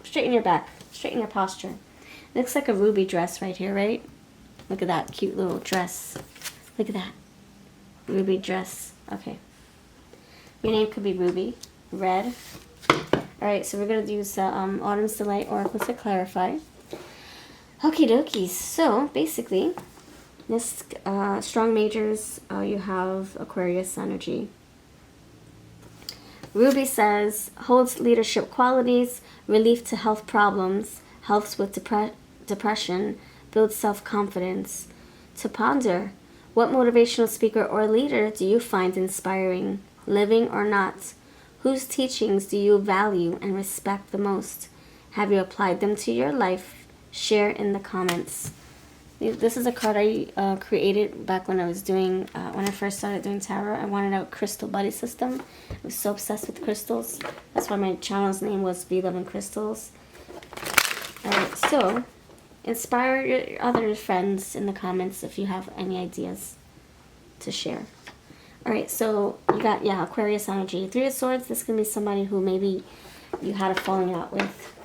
Straighten your back. Straighten your posture. It looks like a ruby dress right here, right? Look at that cute little dress. Look at that. Ruby dress. Okay. Your name could be Ruby. Red. Alright, so we're going to use Autumn's Delight Oracle to clarify. Okie dokie. So, basically, this strong majors, you have Aquarius energy. Ruby says, holds leadership qualities, relief to health problems, helps with depression, builds self-confidence. To ponder, what motivational speaker or leader do you find inspiring, living or not? Whose teachings do you value and respect the most? Have you applied them to your life? Share in the comments. This is a card I created back when I was doing, when I first started doing tarot. I wanted a crystal buddy system. I was so obsessed with crystals. That's why my channel's name was VLoveCrystals. Alright, so inspire your other friends in the comments if you have any ideas to share. Alright, so you got, Aquarius energy. 3 of Swords, this can be somebody who maybe you had a falling out with.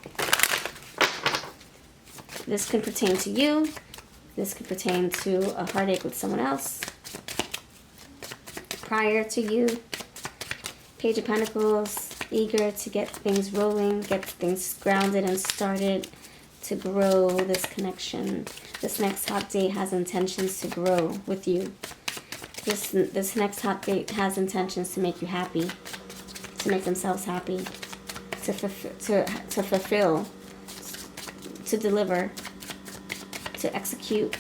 This could pertain to you. This could pertain to a heartache with someone else prior to you. Page of Pentacles, eager to get things rolling, get things grounded and started to grow this connection. This next hot date has intentions to grow with you. This next hot date has intentions to make you happy, to make themselves happy, to fulfill, to deliver, to execute,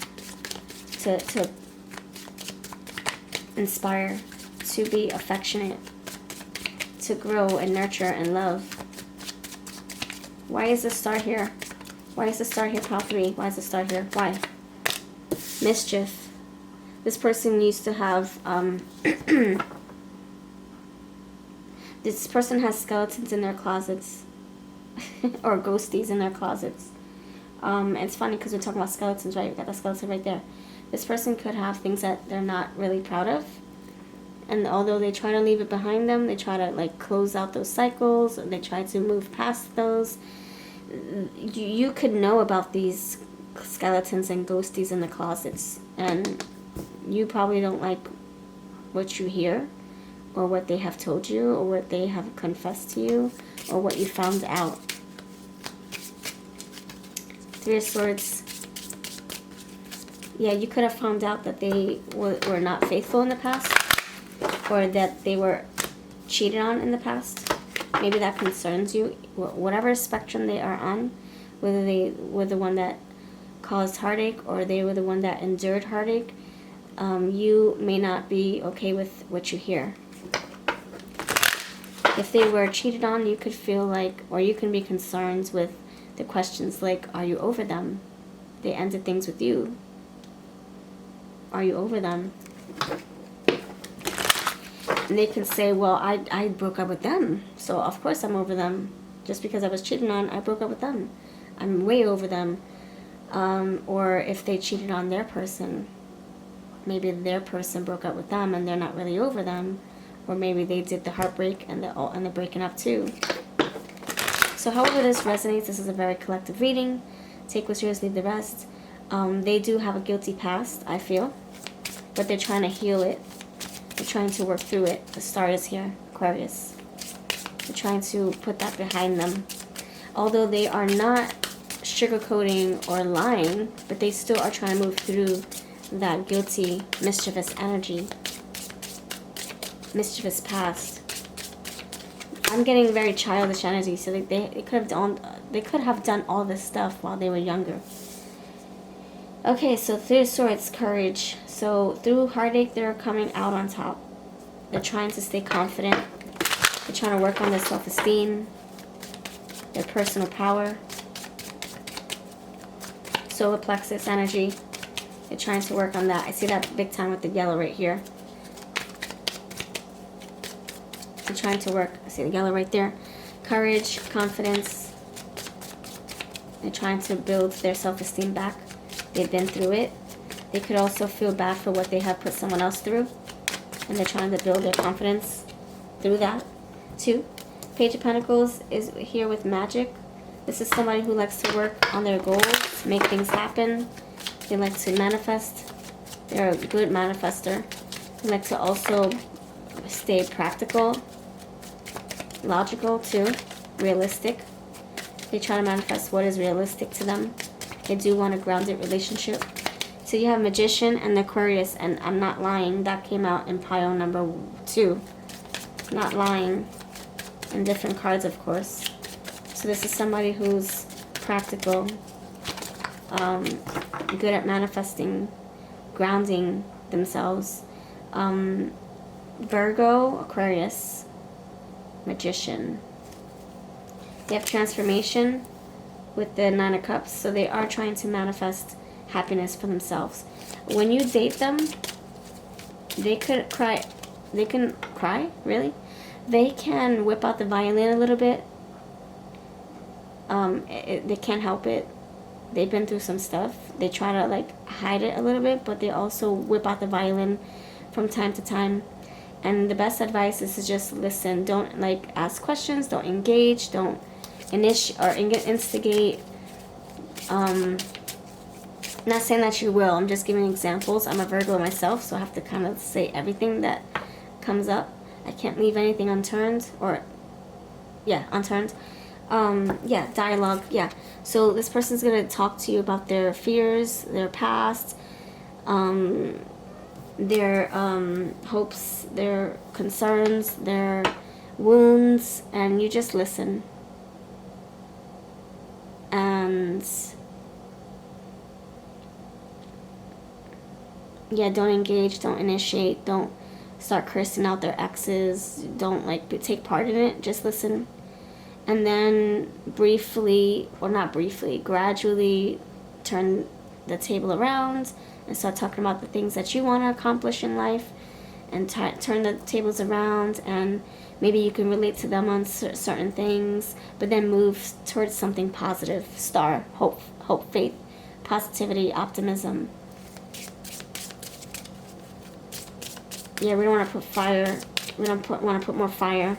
to inspire, to be affectionate, to grow and nurture and love. Why is the star here? Why is the star here, pile 3? Why is the star here? Why? Mischief. This person used to have, this person has skeletons in their closets, or ghosties in their closets. It's funny because we're talking about skeletons, right? We got the skeleton right there. This person could have things that they're not really proud of. And although they try to leave it behind them, they try to like close out those cycles, or they try to move past those. You could know about these skeletons and ghosties in the closets, and you probably don't like what you hear, or what they have told you, or what they have confessed to you, or what you found out. 3 of Swords. Yeah, you could have found out that they were not faithful in the past, or that they were cheated on in the past. Maybe that concerns you. Whatever spectrum they are on, whether they were the one that caused heartache or they were the one that endured heartache, you may not be okay with what you hear. If they were cheated on, you could feel like, or you can be concerned with the questions like, are you over them? They ended things with you. Are you over them? And they can say, well, I broke up with them, so of course I'm over them. Just because I was cheated on, I broke up with them. I'm way over them. Or if they cheated on their person, maybe their person broke up with them and they're not really over them. Or maybe they did the heartbreak and they're breaking up too. So however this resonates, this is a very collective reading. Take what's yours, leave the rest. They do have a guilty past, I feel. But they're trying to heal it. They're trying to work through it. The star is here, Aquarius. They're trying to put that behind them. Although they are not sugarcoating or lying, but they still are trying to move through that guilty, mischievous energy. Mischievous past. I'm getting very childish energy, so they could have done all this stuff while they were younger. Okay, so Three of Swords, courage. So through heartache, they're coming out on top. They're trying to stay confident. They're trying to work on their self-esteem, their personal power. Solar plexus energy. They're trying to work on that. I see that big time with the yellow right here. They're trying to work. I see the yellow right there. Courage, confidence. They're trying to build their self-esteem back. They've been through it. They could also feel bad for what they have put someone else through. And they're trying to build their confidence through that. 2. Page of Pentacles is here with magic. This is somebody who likes to work on their goals, make things happen. They like to manifest. They're a good manifester. They like to also stay practical, logical too, realistic. They try to manifest what is realistic to them. They do want a grounded relationship. So you have Magician and Aquarius, and I'm not lying. That came out in pile number 2. Not lying. And different cards, of course. So this is somebody who's practical, good at manifesting, grounding themselves. Virgo, Aquarius, Magician. They have transformation with the 9 of Cups, so they are trying to manifest happiness for themselves. When you date them, they could cry. They can cry, really? They can whip out the violin a little bit. They can't help it. They've been through some stuff. They try to like hide it a little bit, but they also whip out the violin from time to time. And the best advice is to just listen. Don't like ask questions. Don't engage. Don't instigate. Not saying that you will. I'm just giving examples. I'm a Virgo myself, so I have to kind of say everything that comes up. I can't leave anything unturned, or unturned. Dialogue. Yeah. So this person's gonna talk to you about their fears, their past, their hopes, their concerns, their wounds, and you just listen. And don't engage, don't initiate, don't start cursing out their exes, don't like take part in it, just listen. And then gradually turn the table around and start talking about the things that you want to accomplish in life, and turn the tables around, and maybe you can relate to them on certain things, but then move towards something positive. Star, hope, faith, positivity, optimism. Yeah, we don't want to put fire. We don't want to put more fire,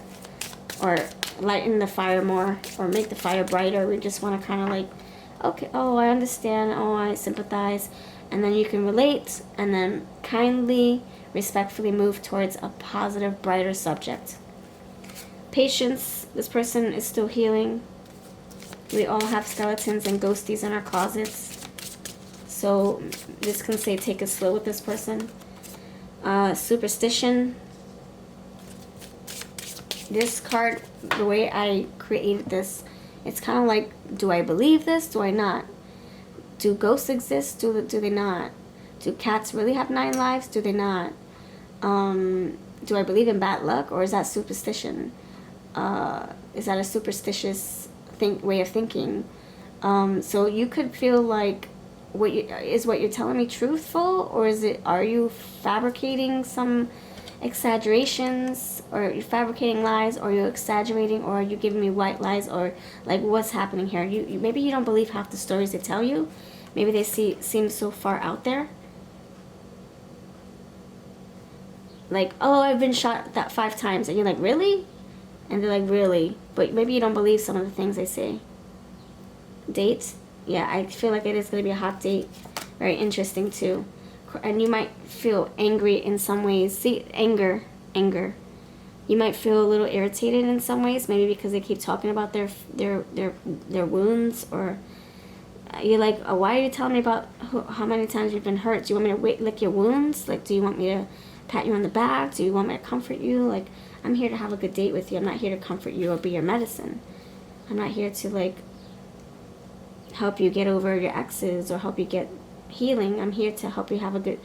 or lighten the fire more, or make the fire brighter. We just want to kind of like, okay, oh, I understand, oh, I sympathize, and then you can relate, and then kindly, respectfully move towards a positive, brighter subject. Patience. This person is still healing. We all have skeletons and ghosties in our closets, so this can say take it slow with this person. Superstition. This card, the way I created this, it's kind of like, do I believe this? Do I not? Do ghosts exist? Do they not? Do cats really have 9 lives? Do they not? Do I believe in bad luck, or is that superstition? is that a superstitious way of thinking? So you could feel like, what you're telling me truthful, or are you fabricating some exaggerations, or you're fabricating lies, or you're exaggerating, or are you giving me white lies, or like what's happening here? Maybe you don't believe half the stories they tell you. Maybe they seem so far out there. Like, oh, I've been shot that 5 times, and you're like, really? And they're like, really? But maybe you don't believe some of the things they say. Date? Yeah, I feel like it is going to be a hot date. Very interesting too. And you might feel angry in some ways. See, anger. You might feel a little irritated in some ways, maybe because they keep talking about their wounds, or you're like, oh, why are you telling me about how many times you've been hurt? Do you want me to lick your wounds? Like, do you want me to pat you on the back? Do you want me to comfort you? Like, I'm here to have a good date with you. I'm not here to comfort you or be your medicine. I'm not here to, like, help you get over your exes or help you get healing. I'm here to help you have a good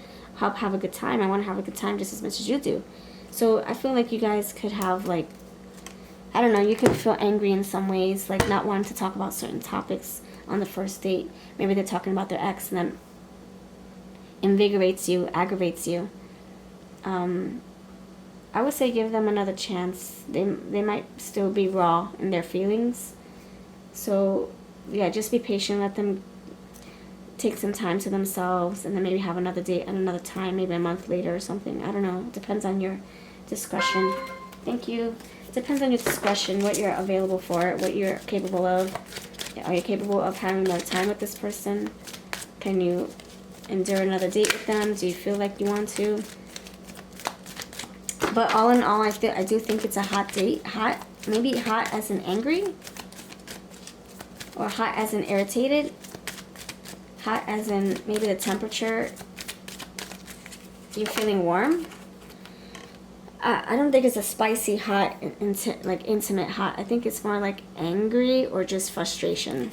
time. I want to have a good time just as much as you do. So I feel like you guys could have, like, I don't know, you could feel angry in some ways, like not wanting to talk about certain topics on the first date. Maybe they're talking about their ex, and that invigorates you, aggravates you. I would say give them another chance. They might still be raw in their feelings. So yeah, just be patient. Let them take some time to themselves, and then maybe have another date at another time, maybe a month later or something. I don't know. It depends on your discretion. Thank you. It depends on your discretion, what you're available for, what you're capable of. Are you capable of having more time with this person? Can you endure another date with them? Do you feel like you want to? But all in all, I do think it's a hot date. Hot, maybe hot as in angry, or hot as in irritated. Hot as in maybe the temperature, you're feeling warm. I don't think it's a spicy hot, like intimate hot. I think it's more like angry or just frustration.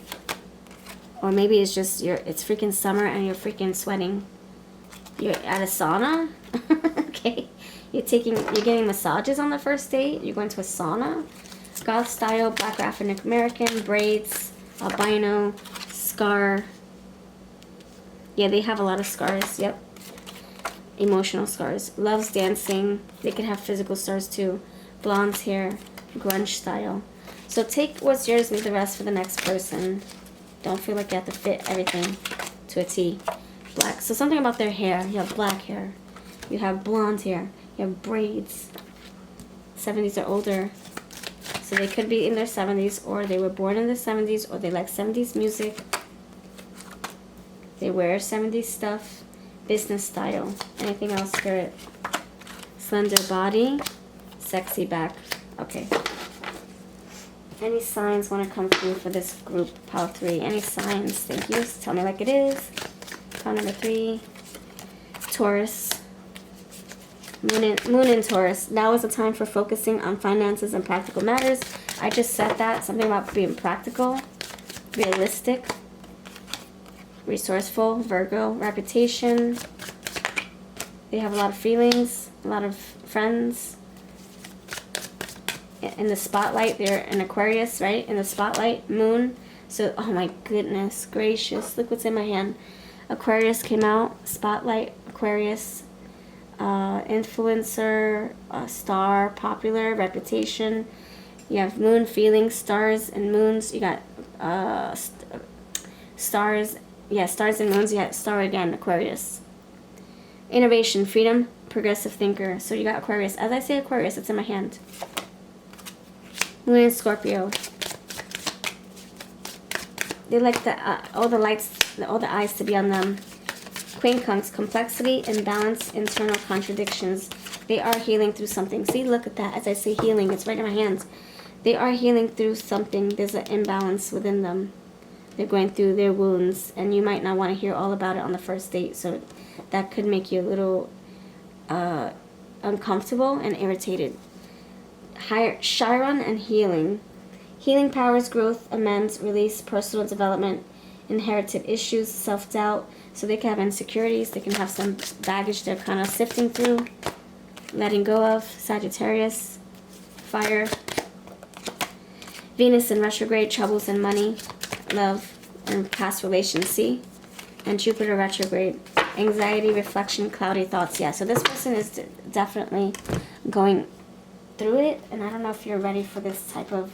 Or maybe it's just it's freaking summer and you're freaking sweating. You're at a sauna. Okay. You're getting massages on the first date. You're going to a sauna. Goth style, Black African American, braids, albino, scar. Yeah, they have a lot of scars. Yep. Emotional scars. Loves dancing. They could have physical scars too. Blonde hair. Grunge style. So take what's yours, leave the rest for the next person. Don't feel like you have to fit everything to a T. Black. So something about their hair. You have black hair. You have blonde hair. You have braids. 70s or older. So they could be in their 70s, or they were born in the 70s, or they like 70s music. They wear 70s stuff. Business style. Anything else, Spirit? Slender body. Sexy back. Okay. Any signs want to come through for this group, pile 3? Any signs? Thank you. Tell me like it is. Pile number 3. Taurus. Moon in Taurus. Now is the time for focusing on finances and practical matters. I just said that. Something about being practical, realistic, resourceful. Virgo. Reputation. They have a lot of feelings, a lot of friends. In the spotlight, they're an Aquarius, right? In the spotlight, Moon. So, oh my goodness gracious. Look what's in my hand. Aquarius came out. Spotlight, Aquarius. Influencer, star, popular, reputation. You have moon, feelings, stars, and moons. You got stars. Yeah, stars and moons. You got star again, Aquarius. Innovation, freedom, progressive thinker. So you got Aquarius. As I say Aquarius, it's in my hand. Moon in Scorpio. They like all the lights, all the eyes to be on them. Quincunx, complexity, imbalance, internal contradictions. They are healing through something. See, look at that. As I say healing, it's right in my hands. They are healing through something. There's an imbalance within them. They're going through their wounds, and you might not want to hear all about it on the first date, so that could make you a little uncomfortable and irritated. Chiron and healing. Healing powers, growth, amends, release, personal development, inherited issues, self-doubt. So they can have insecurities. They can have some baggage they're kind of sifting through, letting go of. Sagittarius, fire. Venus in retrograde, troubles in money, love, and past relations, see? And Jupiter retrograde, anxiety, reflection, cloudy thoughts. Yeah, so this person is definitely going through it, and I don't know if you're ready for this type of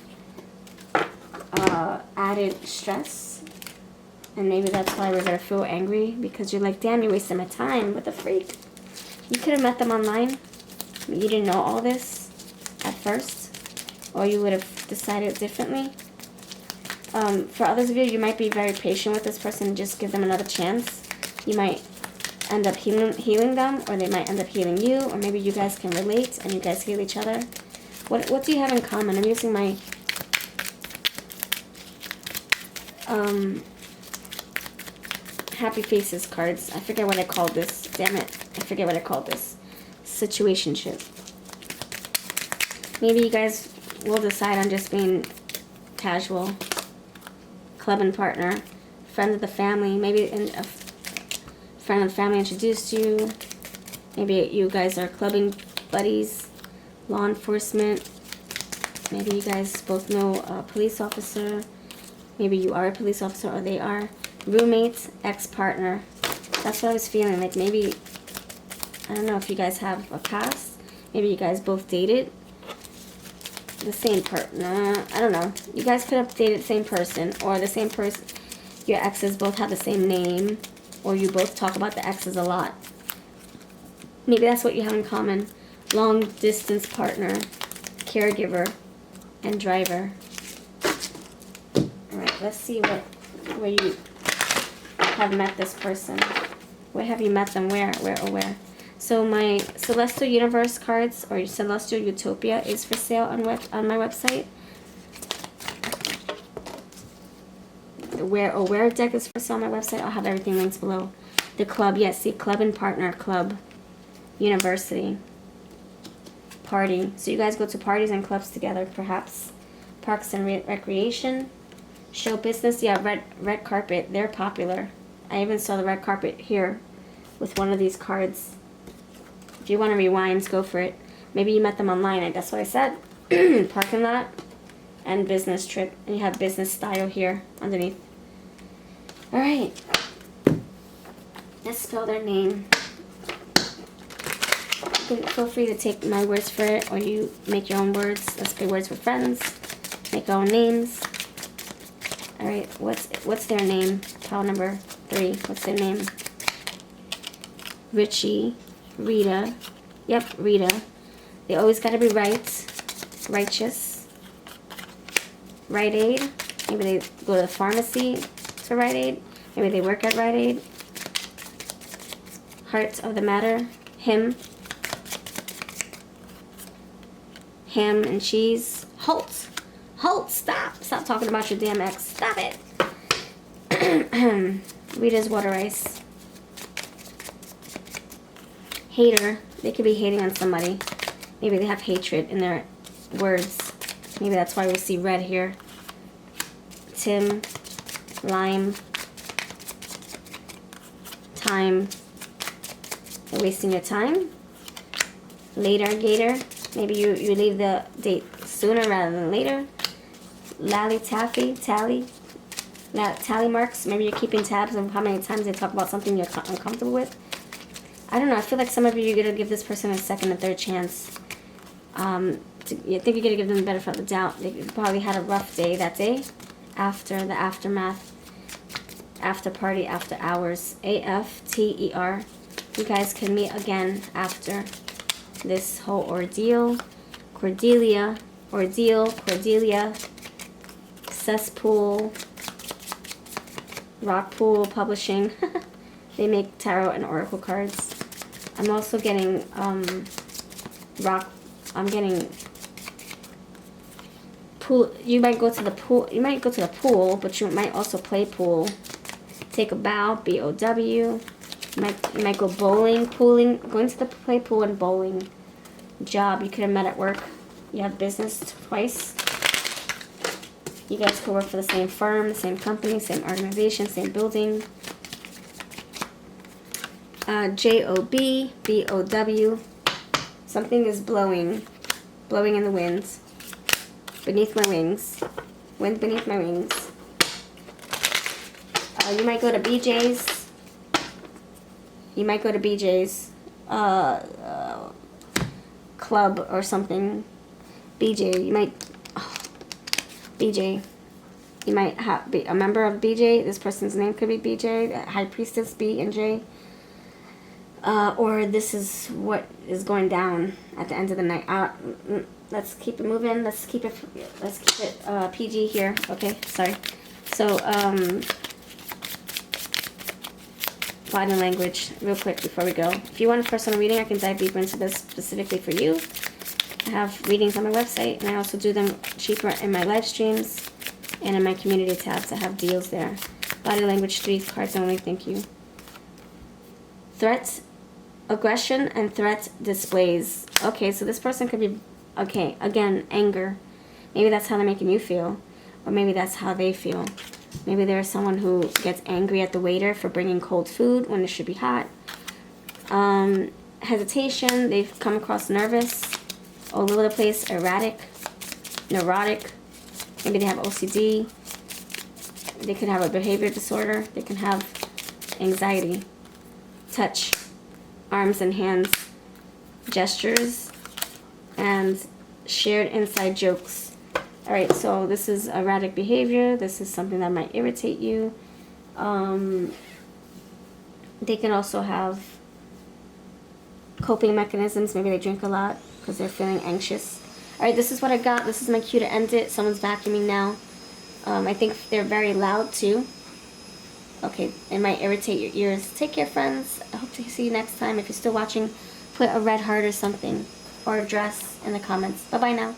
added stress. And maybe that's why we're going to feel angry, because you're like, damn, you're wasting my time. What the freak? You could have met them online. You didn't know all this at first, or you would have decided differently. For others of you, you might be very patient with this person and just give them another chance. You might end up healing them, or they might end up healing you, or maybe you guys can relate and you guys heal each other. What do you have in common? I'm using my Happy Faces cards. I forget what I called this. Damn it. I forget what I called this. Situationship. Maybe you guys will decide on just being casual. Club and partner. Friend of the family. Maybe a friend of the family introduced you. Maybe you guys are clubbing buddies. Law enforcement. Maybe you guys both know a police officer. Maybe you are a police officer, or they are. Roommates, ex-partner. That's what I was feeling. Like maybe, I don't know if you guys have a past. Maybe you guys both dated the same partner. I don't know. You guys could have dated the same person, or the same person. Your exes both have the same name, or you both talk about the exes a lot. Maybe that's what you have in common. Long distance partner, caregiver, and driver. Alright, let's see where you have met this person. Where have you met them? Where? So my Celestial Universe cards, or Celestial Utopia, is for sale on my website. The Where deck is for sale on my website. I'll have everything linked below. The club, yes, see, club and partner, club, university, party. So you guys go to parties and clubs together, perhaps. Parks and recreation. Show business, yeah, red carpet, they're popular. I even saw the red carpet here with one of these cards. If you want to rewind, go for it. Maybe you met them online, that's what I said. Parking lot and business trip. And you have business style here underneath. Alright. Let's spell their name. Feel free to take my words for it, or you make your own words. Let's play words with friends. Make our own names. Alright, what's their name? Pile number 3. What's their name? Richie, Rita. Yep, Rita. They always gotta be right. Righteous. Rite Aid. Maybe they go to the pharmacy to Rite Aid. Maybe they work at Rite Aid. Heart of the matter. Him. Ham and cheese. Halt! Halt! Stop! Stop talking about your damn ex. Stop it! Rita's water ice. Hater. They could be hating on somebody. Maybe they have hatred in their words. Maybe that's why we see red here. Tim. Lime. Time. They're wasting your time. Later, Gator. Maybe you leave the date sooner rather than later. Lally Taffy, tally marks. Maybe you're keeping tabs on how many times they talk about something you're uncomfortable with. I don't know. I feel like some of you are going to give this person a second and third chance. I think you're going to give them the benefit of the doubt. They probably had a rough day that day. After the aftermath. After party, after hours. AFTER. You guys can meet again after this whole ordeal. Cordelia. Cesspool, Rockpool Publishing. They make tarot and oracle cards. I'm also getting pool. You might go to the pool. But you might also play pool. Take a bow, BOW. You might go bowling, pooling, going to the play pool and bowling. Job, you could have met at work. You have business twice. You guys could work for the same firm, the same company, same organization, same building. JOB, BOW. Something is blowing in the wind beneath my wings. Wind beneath my wings. You might go to BJ's. You might go to BJ's club or something. BJ, you might... Oh, BJ. You might be a member of BJ. This person's name could be BJ. High Priestess B and J. Or this is what is going down at the end of the night. Let's keep it moving. Let's keep it PG here. Okay, sorry. So, body language, real quick before we go. If you want a personal reading, I can dive deeper into this specifically for you. I have readings on my website, and I also do them cheaper in my live streams and in my community tabs. I have deals there. Body language 3 cards only. Thank you. Threats, aggression, and threat displays. Okay, so this person could be, okay, again, anger. Maybe that's how they're making you feel, or maybe that's how they feel. Maybe there's someone who gets angry at the waiter for bringing cold food when it should be hot. Hesitation, they've come across nervous, all over the place, erratic, neurotic. Maybe they have OCD. They could have a behavior disorder. They can have anxiety. Touch, arms and hands, gestures, and shared inside jokes. Alright, so this is erratic behavior. This is something that might irritate you. They can also have coping mechanisms. Maybe they drink a lot because they're feeling anxious. Alright, this is what I got. This is my cue to end it. Someone's vacuuming now. I think they're very loud too. Okay, it might irritate your ears. Take care, friends. I hope to see you next time. If you're still watching, put a red heart or something, or a dress in the comments. Bye-bye now.